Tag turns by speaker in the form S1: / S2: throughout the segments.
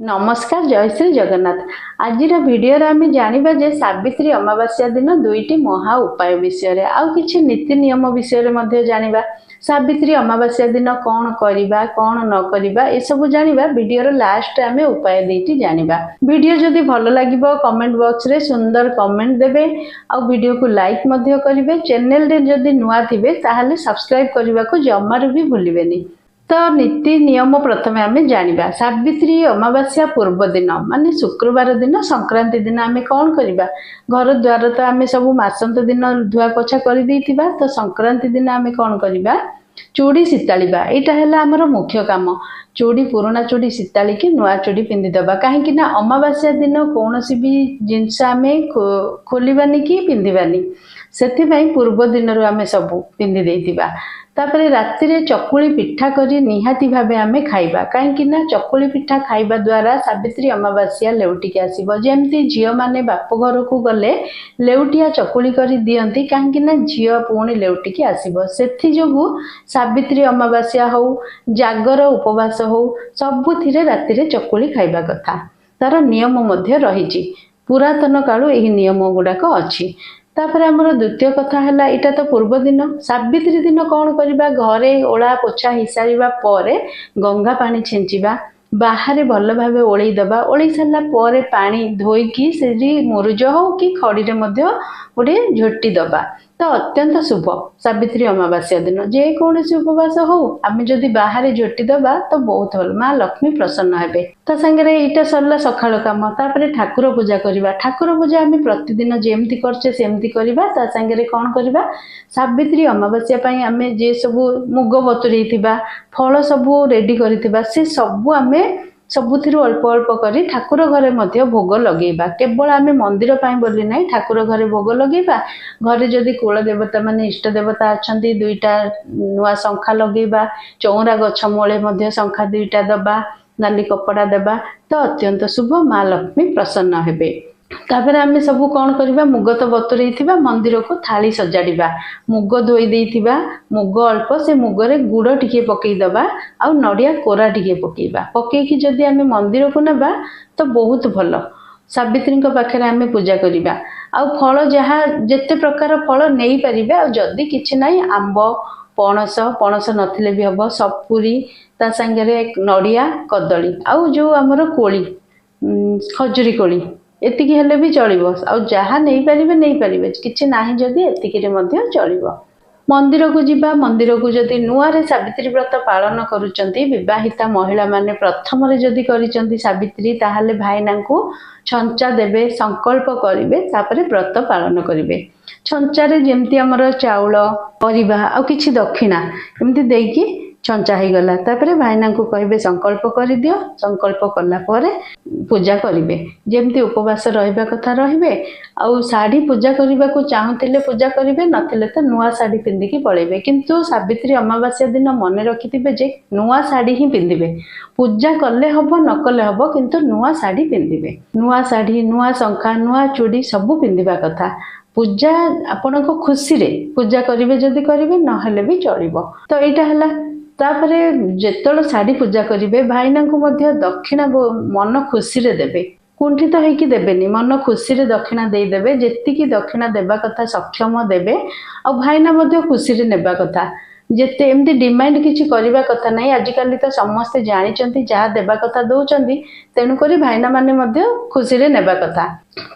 S1: नमस्कार जय श्री जगन्नाथ। आज भिडियो आम जाना जे सावित्री अमावास्या दिन दुईटी महा उपाय विषय रे आउ किछि नीति नियम विषय रे जानिबा। सावित्री अमावास्या दिन कौन करबा कौन न करबा ए सब जानिबा। वीडियो लास्ट आम उपाय देती जानिबा। वीडियो जदि भल लागिबो कमेंट बॉक्स रे सुंदर कमेंट देबे आउ वीडियो को लाइक मध्य करिवे। चैनल रे जदि नुआ थिबे ताहाले सब्सक्राइब करबा को जमारू भी भूलिबेनी। तो नीति नियम प्रथम आम जानिबा। सावित्री अमावास्या पूर्व दिन माने शुक्रवार दिन संक्रांति दिन आम कौन करबा। घर द्वार तो आम सब मासंत दिन धुआ पोछा कर देइथिबा। तो संक्रांति दिन आम कौन करबा चूड़ी सीतालिबा। एटा हैला हमर मुख्य काम। चूड़ी पुराना चूड़ी सीताली की नुआ चूड़ी पिंधि दबा। कहीं ना अमावास्या दिन कौनसी भी जिनस आम खोलिबानी कि पिंधिबानी से पूर्व दिन आम सब पिंधि देइथिबा। तापरे राति रे चकुली पिठा करी निहाती भाबे आमे खाइबा। कहीं ना चकुली पिठा खाइबा द्वारा सावित्री अमावास्या लेउटिक आसीबो। जेमती झियो माने बाप घर को गले लेउटिया चकुली करी दियंती कहीं ना झियो पुणी लेउटिक आसीबो। सेथि जोगु सावित्री अमावास्या हो जागर उपवास हो सबुथिरे राति रे चकुली खाइबा कथा। तार नियम मध्य रहिछि। पुरातन कालु एही नियम गुडाक अछि। तापर आमर द्वितीय कथा है इटा तो पूर्व दिन। सावित्री दिन कौन करबा घरे ओला पोछा ही सारिबा परे गंगा पानी छिंचिबा। बाहर भल भाव ओळई दबा। ओळई सारा पर पानी धोईकी से मुरुज हो कि खड़ी रे मध्य गोटे झोटी दबा। तो अत्यंत शुभ सावित्री अमावास्या दिन जेकोसी उपवास हो आम जदि बाहर झोटी दबा तो बहुत भल माँ लक्ष्मी प्रसन्न हेबे। ता संगे इटा सरला सकाळ काम। तापरे ठाकुर पूजा करबा। ठाकुर पूजा आम प्रतिदिन जेमती करछे सेमती करबा। ता संगे कौन करबा सावित्री अमावास्या पई आम जे सब मुग बतुरैथिबा फल सब रेडी करिथिबा से सब आम सबुथिरु अल्प अल्प करी ठाकुर घरे मध्य भोग लगेबा। केवल आम मंदिर पाई बोली नहीं ठाकुर घरे भोग लगेबा। घरे जदि कुल देवता माने इष्ट देवता अछंती दुईटा नुआ शंखा लगेबा। चौरा गछ मूले मध्य शंखा दुईटा दबा। नाली कपड़ा देबा तो अत्यंत शुभ माँ लक्ष्मी प्रसन्न हेबे। तापर आम सब कौन करबा मुग तो बतुरैथिबा मंदिर को थाली सजाड़िबा। मुग धोई देइथिबा मुग अल्प से मुगरे गुड़ टिके पकई दबा आउ नडिया कोरा टिके पकेइबा। पकेइकी जदि आम मंदिर को नेबा तो बहुत भल। सावित्री पाखे आम पूजा करबा। आउ फल जहाँ जेते प्रकार फल नहीं पारिबे। आ जदि किछि नाही आंब पणस पणस नथिले भी हबो सपुरी ता संगे नडिया कदली आउ जो आमर कोली खजुरी कोली एतिकी हेले भी चलिबो। आ जहाँ नहीं पारिबे नहीं पारिबे किछि नाही जदि एतिकी रे मध्य चलिबो। मंदिर को जिबा। मंदिर को जदि नुआरे सावित्री व्रत पालन करूचंती विवाहिता महिला माने प्रथम रे जदि करिचंती सावित्री ताहाले भाईना को छंचा देबे संकल्प करिवे। तापरे व्रत पालन करिवे। छंचा रे जेमती हमर चाउल परिबा आ किछि दक्षिणा एमती देकी छंचा ही गला। तापरे भाईना को कहबे संकल्प करि दियो। संकल्प कला परे पूजा करिवे। जेमती उपवास रहिबा कथा रहिबे। आउ साड़ी पूजा करबा को चाहूतिले पूजा करिवे नथिले तो नुआ साड़ी पिंधिकी पळेबे। किंतु सावित्री अमावास्या दिन मन रखिथिबे जे नुआ साड़ी ही पिंधिबे। पूजा कले हबो न कले हबो किंतु नुआ साड़ी पिंधिबे। नुआ साड़ी नुआ शंखा नुआ चूड़ी सब पिंधिबा कथा। पूजा आपण को खुशी रे पूजा करिवे जदि करिवे नहले भी चलिबो। तो एटा हला। तापरे जेतळ साड़ी पूजा करिवे भाईना को मध्य दक्षिणा मन खुशी रे देबे। कुंठित होइकी देबेनी मन खुशी रे दक्षिणा देई देबे। जेतिकी दक्षिणा देबा कथा सक्षम देबे। आ भाईना मध्य खुशी रे नेबा कथा। जेते एमती डिमांड किछि करिबा कथा नाही। आजिकाली तो समस्ते जानिचंती जहा देबा कथा दउचंती तेनु करी भाईना माने मध्य खुशी रे नेबा कथा।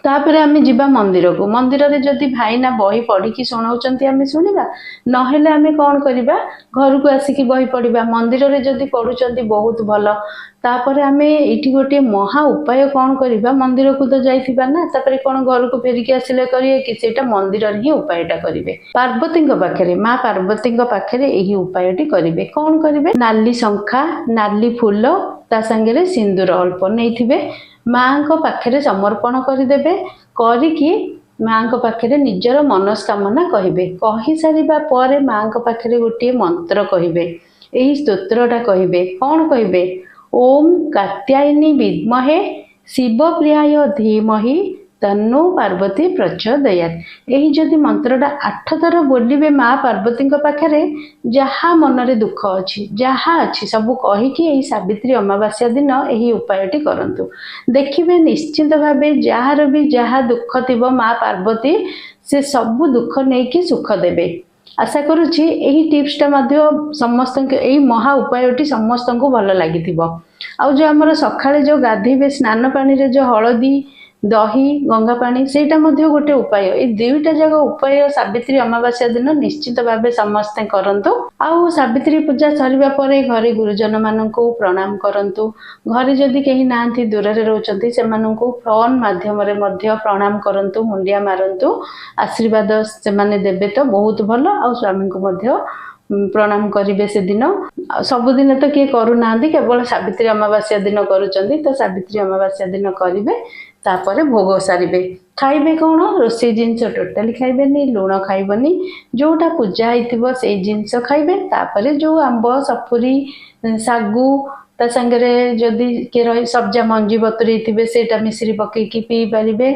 S1: तापरे आमे जिबा मंदिर को। मंदिर रे जदि भाईना बही पढ़ी की सुनाउचंती आमे सुनिबा नहेले आमे कौन करिबा घर को आसिकी बही पढ़िबा। मंदिर रे जदि पढ़ुचंती बहुत भल। तापरे आमे इठी गोटे महा उपाय कौन करिबा मंदिर को तो जाइथिबा ना। तापरे कौन घर को फेरिकी आसिले करिए कि सेटा मंदिर रे ही उपायटा करिवे। पार्वती पाखरे माँ पार्वती पाखरे एही उपायटी करिवे। कौन करिवे नाली शंखा नाली फूल ता संगे सिंदूर अल्प नैथिबे। माँ को पाखरे समर्पण करदेबे। करिकी माँ को पाखरे निजर मनस्कामना कहिबे। कहि सारिबा परे माँ को पाखरे गोटे मंत्र कहिबे। एही स्तोत्रटा कहिबे। कौन कहिबे ओम कात्यायनी विद्महे शिवप्रियाय धीमहि तन्नो पार्वती प्रचोदयात्। यही जदि मंत्रटा 8 थर बोलिबे माँ पार्वती पाखरे जहाँ मनरे दुख अच्छी जहाँ अच्छी सब कहीकि यही सावित्री अमावास्या दिन यही उपायटी करंतु। देखिबे निश्चित भावे जार भी जहाँ दुख थिबो माँ पार्वती से सब दुख नहीं सुख देबे। आशा करुच्ची यही टिप्सटा समस्त यही महा उपायटी समस्त को भल लगी। आउ जो आमर सकाळे जो गाधेबे स्नान पानी रे जो हलदी दही गंगा पानी सेटा गोटे उपाय। ये दुईटा जगह उपाय सावित्री अमावास्या दिन निश्चित भावे समस्ते करंतु। आउ सावित्री पूजा सरिबा परे घरे गुरुजन माननकु प्रणाम करंतु। घरे जदि केही नांती दूर रे रहउचंती सेमाननकु फोन माध्यम रे मध्य प्रणाम करंतु मुंडिया मारंतु आशीर्वाद से माने देबे तो बहुत भलो। आउ स्वामी को मध्य प्रणाम करिवे से दिन। सबुदिन तो किए करू नांती केवल सावित्री अमावास्या दिन करूचंती तो सावित्री अमावास्या दिन करिवे। तापर भोग सारे खाइबे कौन रोसे जिनस टोटाली खाइबेनी लुण खाइबनी जोटा पूजा होइतिबो से जिनस खाइबे। तापर जो आंब सपुरी सागु ता संगे जदि के रही सब्जा मंजी बतुरे थिबे सेटा मिश्री पकेकी पी पारिबे।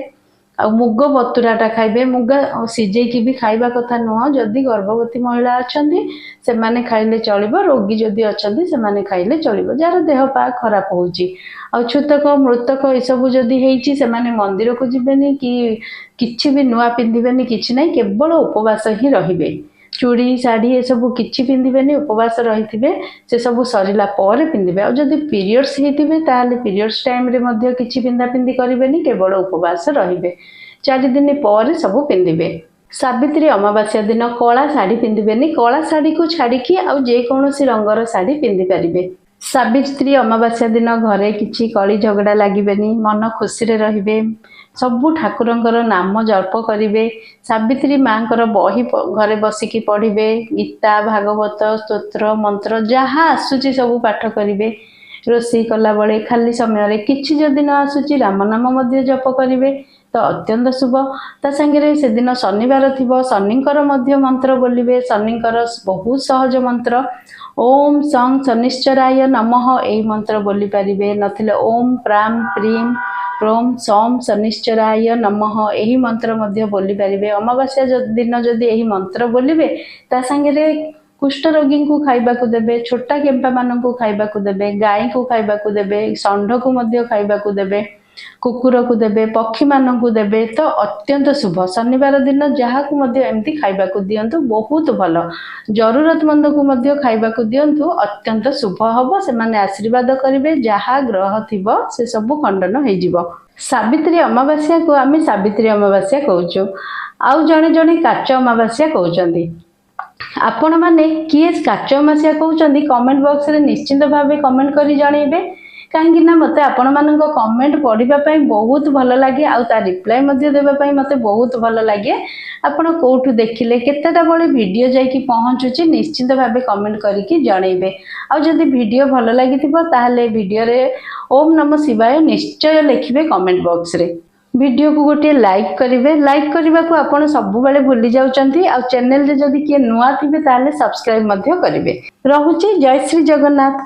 S1: आ मुग बतुराटा खाइबे मुगा सिजेकी भी खाइबा कथा नुह। जदि गर्भवती महिला अच्छंती से माने खाइले चलिबो। रोगी जदि अच्छंती से माने खाइले चलिबो जार देह पा खराब होउची। आ छूतक मृतक ए सब जदि हेइची से माने मंदिर को जिबेनी कि किछि भी नुआ पिंदिबेनी किछि नै केवल उपवास ही रहिबे। चूड़ी साड़ी ये सब किछि पिंदिबेनी उपवास रहिथिबे से सब सरिला पर पिंदिबे। आ जदि पीरियड्स हेतिबे ताले पीरियड्स टाइम रे मध्य किछि पिंदा पिंदी करिबेनी केवल उपवास रहिबे। 4 दिन पर सब पिंदिबे। सावित्री अमावास्या दिन कला साड़ी पिंदिबेनी कला साड़ी को छाड़िकी आ जे कोनोसी रंगर साड़ी पिंदि पारिबे। सावित्री अमावास्या दिन घरे किछि कली झगड़ा लागिबेनी मन खुशी रे रहिबे। सबु ठाकुरंकर नाम जप करिवे। सावित्री मांकर बही घरे बसिकी पढ़िबे गीता भागवत स्तोत्र मंत्र जहाँ आसुची सब पाठ करिवे। रोषेई कला बळे खाली समय रे किछि जदि न आसुची राम नाम मध्य जप करिवे तो अत्यंत शुभ। ता संगे से दिन शनिवार थिबो शनिकर मध्य मंत्र बोलिबे। शनिकर बहुत सहज मंत्र ओम सं शनिश्चराय नमः एही मंत्र बोली पारिबे। नथिले ओम प्राम प्रीम प्रोम सम शनिश्चराय नमः एही मंत्र मध्य बोली पारिबे। अमावास्या दिन जदि एही मंत्र बोलिबे ता संगे कुष्ठ रोगी को खाइबा को देबे छोटा केम्पा मान को खाइबा को देबे गाय को खाइबा को देबे षंढ को मध्य खाइबा को देबे कुकुर को देबे पक्षी मान को देबे तो अत्यंत शुभ। शनिवार दिन जहाँ को मध्य एमती खाइबा को दियंतु बहुत भलो। जरूरतमंद को मध्य खाइबा को दियंतु अत्यंत शुभ हबो। से माने आशीर्वाद करिवे जहाँ ग्रह थिबो से सब खंडन हो जिवो। सावित्री अमावास्या को आमे सावित्री अमावास्या कहूचु। आउ जणे जणे काच अमावास्या कहउचंदी। आपण माने किए काच अमावास्या कहउचंदी कमेंट बॉक्स रे निश्चित भावे कमेंट करी जणैबे। कहीं मते आपण मानक कमेंट पढ़िबा पई बहुत भल लगे आउ ता रिप्लाई मध्य देबा पई मते बहुत भल लगे। आपण कोठु देखिले केतेटा बळे वीडियो जाई कि पहुंचुची निश्चित भावे कमेंट करिकि जणैबे। आउ जदि वीडियो भल लागिथिबो ताहले वीडियो रे ओम नमः शिवाय निश्चय लिखिबे कमेंट बॉक्स रे। वीडियो को गोटे लाइक करिवे। लाइक करबा को आपण सब बेले भूली जाउचंती। आ चैनल रे जदि के नुआ थिबे ताहले सब्सक्राइब मध्य करिवे। रहुची जय श्री जगन्नाथ।